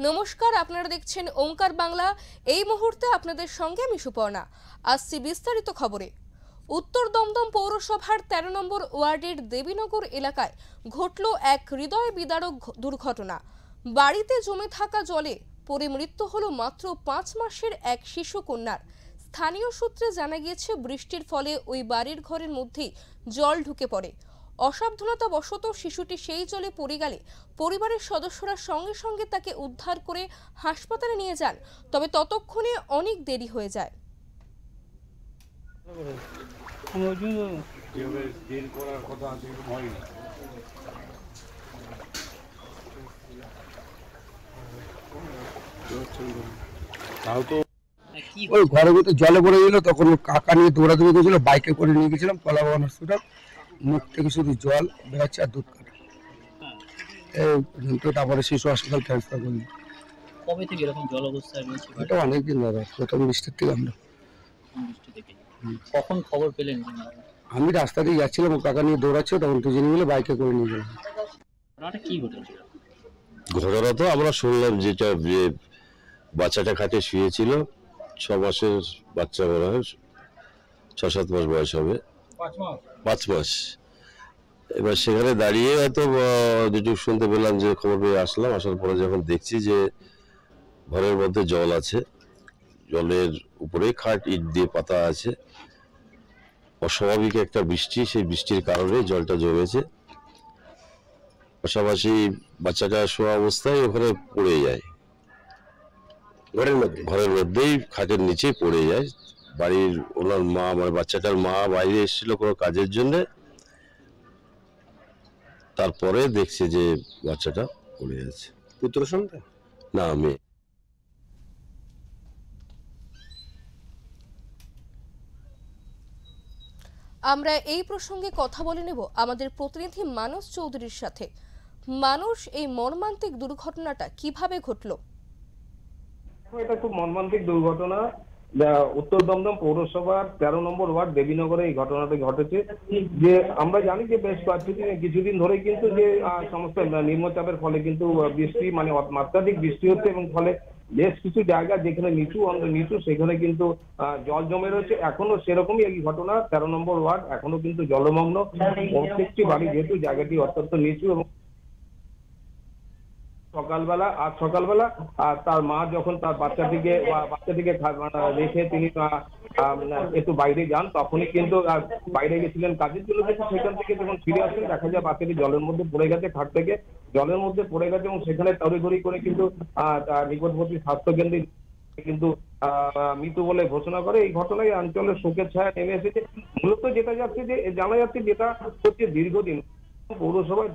নমস্কার, আপনারা দেখছেন ওঙ্কার বাংলা। এই মুহূর্তে আপনাদের সঙ্গে আমি সুপর্ণা। আসছি বিস্তারিত খবরে। উত্তর দমদম পৌরসভার ১৩ নম্বর ওয়ার্ডের দেবীনগর এলাকায় ঘটল এক হৃদয় বিদারক দুর্ঘটনা। বাড়িতে জমে থাকা জলে পড়ে মৃত্যু হলো মাত্র ৫ মাসের এক শিশু কন্যার। স্থানীয় সূত্রে জানা গিয়েছে, বৃষ্টির ফলে ওই বাড়ির ঘরের মধ্যেই জল ঢুকে পড়ে। অসাবধানতাবশত শিশুটি সেই জলে পড়ে গেলে পরিবারের সদস্যরা সঙ্গে সঙ্গে তাকে উদ্ধার করে হাসপাতালে নিয়ে যান, তবে ততক্ষণে অনেক দেরি হয়ে যায়। ওই ঘরের ভিতরে জলে পড়ে গেল, তখন কাকা নিয়ে দৌড়াদৌড়ি করেছিল, বাইকে করে নিয়ে গেছিলাম কলাবাগান হসপিটাল। মুখ থেকে শুধু জল বেরোচ্ছে আর দুধ কাটা। তারপরে শিশু হাসপাতাল ট্রান্সফার করলি। কবে থেকে এরকম জল অবস্থায় রয়েছে? এটা অনেকদিন ধরে, প্রথম বৃষ্টির থেকে আমরা। কখন খবর পেলেন? আমি রাস্তা দিয়ে যাচ্ছিলাম, কাকা নিয়ে দৌড়াচ্ছে, তখন দুজনে মিলে বাইকে করে নিয়ে গেলাম। কি ঘটেছিল? ঘটনা তো আমরা শুনলাম যেটা, যে বাচ্চাটা খাটে শুয়েছিল, 6 মাসের বাচ্চা, মনে হয় 6-7 মাস বয়স হবে, 5 মাস। এবার সেখানে দাঁড়িয়ে হয়তো যেটুকু শুনতে পেলাম, যে খবর পেয়ে আসলাম। আসার পরে যখন দেখছি যে ঘরের মধ্যে জল আছে, জলের উপরে খাট ইট দিয়ে পাতা আছে, অস্বাভাবিক একটা বৃষ্টি, সেই বৃষ্টির কারণে জলটা জমেছে। পাশাপাশি বাচ্চাটা শোয়া অবস্থায় ওখানে পড়ে যায়, ঘরের মধ্যেই খাটের নিচেই পড়ে যায়। বাড়ির ওনার মা, মানে বাচ্চাটার মা বাইরে এসেছিল কোনো কাজের জন্য, তারপরে দেখছে যে বাচ্চাটা পড়ে আছে। পুত্র সন্তান না, মেয়ে। আমরা এই প্রসঙ্গে কথা বলে নেব আমাদের প্রতিনিধি মানস চৌধুরীর সাথে। মানুষ, এই মর্মান্তিক দুর্ঘটনাটা কিভাবে ঘটলো? এটা খুব মর্মান্তিক দুর্ঘটনা। উত্তর দমদম পৌরসভার ১৩ নম্বর ওয়ার্ড দেবীনগরে এই ঘটনাটি ঘটেছে। যে আমরা জানি যে বেশ কিছুদিন ধরে কিন্তু যে সমস্ত নিম্নচাপের ফলে কিন্তু বৃষ্টি, মানে মাত্রাধিক বৃষ্টি হচ্ছে, এবং ফলে বেশ কিছু জায়গা যেখানে নিচু সেখানে কিন্তু জল জমে রয়েছে। এখনো সেরকমই এই ঘটনা। ১৩ নম্বর ওয়ার্ড এখনো কিন্তু জলমগ্ন। প্রত্যেকটি বাড়ি, যেহেতু জায়গাটি অত্যন্ত নিচু, এবং আজ সকালবেলা তার মা যখন তার বাচ্চাটিকে রেখে তিনি একটু বাইরে যান, তখনই কিন্তু বাইরে গেছিলেন কাজের জন্য, কিন্তু সেখান থেকে যখন ফিরে আসেন দেখা যায় বাচ্চাটি জলের মধ্যে পড়ে গেছে, খাট থেকে জলের মধ্যে পড়ে গেছে, এবং সেখানে তড়িঘড়ি করে কিন্তু নিকটবর্তী স্বাস্থ্যকেন্দ্রে কিন্তু মৃত বলে ঘোষণা করে। এই ঘটনায় অঞ্চলের শোকের ছায়া নেমে এসেছে। মূলত যেটা জানা যাচ্ছে যেটা হচ্ছে, দীর্ঘদিন পৌরসভার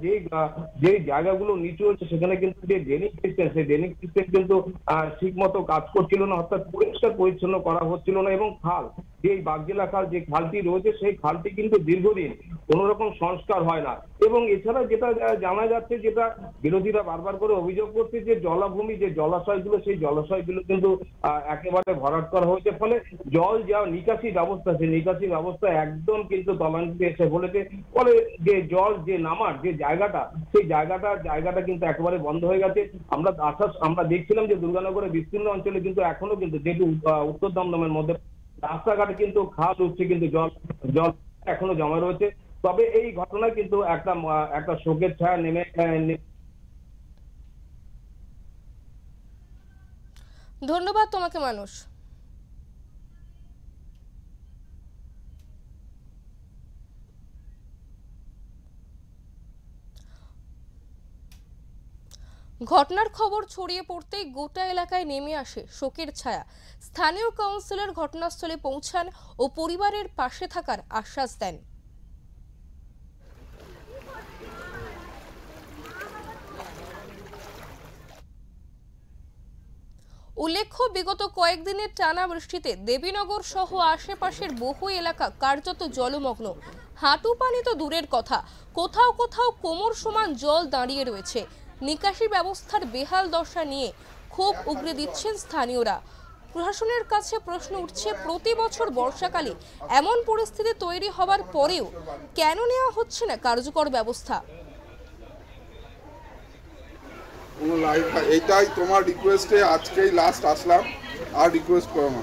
যে জায়গাগুলো নিচু হচ্ছে সেখানে কিন্তু যে ড্রেনিং সিস্টেম, সেই ড্রেনিং সিস্টেম কিন্তু ঠিক মতো কাজ করছিল না, অর্থাৎ পরিষ্কার পরিচ্ছন্ন করা হচ্ছিল না, এবং খাল, যে বাগজেলা খাল, যে খালটি রয়েছে সেই খালটি কিন্তু দীর্ঘদিন কোন রকম সংস্কার হয় না। এবং এছাড়া যেটা জানা যাচ্ছে, যেটা বিরোধীরা বারবার করে অভিযোগ করছে, যে জলাভূমি, যে জলাশয়গুলো, সেই জলাশয়গুলো কিন্তু একেবারে ভরাট করা হয়েছে, ফলে জল যা নিকাশি ব্যবস্থা, সেই নিকাশি ব্যবস্থা একদম কিন্তু তলানিতে এসে বলেছে। ফলে যে জল যে নামার যে জায়গাটা, সেই জায়গাটা কিন্তু একেবারে বন্ধ হয়ে গেছে। আমরা দেখছিলাম যে দুর্গানগরের বিস্তীর্ণ অঞ্চলে কিন্তু এখনো কিন্তু, যেহেতু উত্তর দমদমের মধ্যে রাস্তাঘাটে কিন্তু খাল উঠছে, কিন্তু জল এখনো জমা রয়েছে। তবে এই ঘটনায় কিন্তু একটা শোকের ছায়া নেমে। ধন্যবাদ তোমাকে মানুষ। ঘটনার খবর ছড়িয়ে পড়তেই গোটা এলাকায় নেমে আসে শোকের ছায়া। স্থানীয় কাউন্সিলর ঘটনাস্থলে পৌঁছান ও পরিবারের পাশে থাকার আশ্বাস দেন। উল্লেখ্য, বিগত কয়েকদিনের টানা বৃষ্টিতে দেবীনগর সহ আশেপাশের বহু এলাকা কার্যত জলমগ্ন। হাঁটু পানি তো দূরের কথা, কোথাও কোথাও কোমর সমান জল দাঁড়িয়ে রয়েছে। নিকাশি ব্যবস্থার বেহাল দশা নিয়ে ক্ষোভ উগরে দিচ্ছেন স্থানীয়রা। প্রশাসনের কাছে প্রশ্ন উঠছে, প্রতি বছর বর্ষাকালে এমন পরিস্থিতি তৈরি হবার পরেও কেন নেওয়া হচ্ছে না কার্যকর ব্যবস্থা? কোনো লাইভ, এইটাই তোমার রিকোয়েস্টে আজকেই লাস্ট আসলাম, আর রিকোয়েস্ট করো না।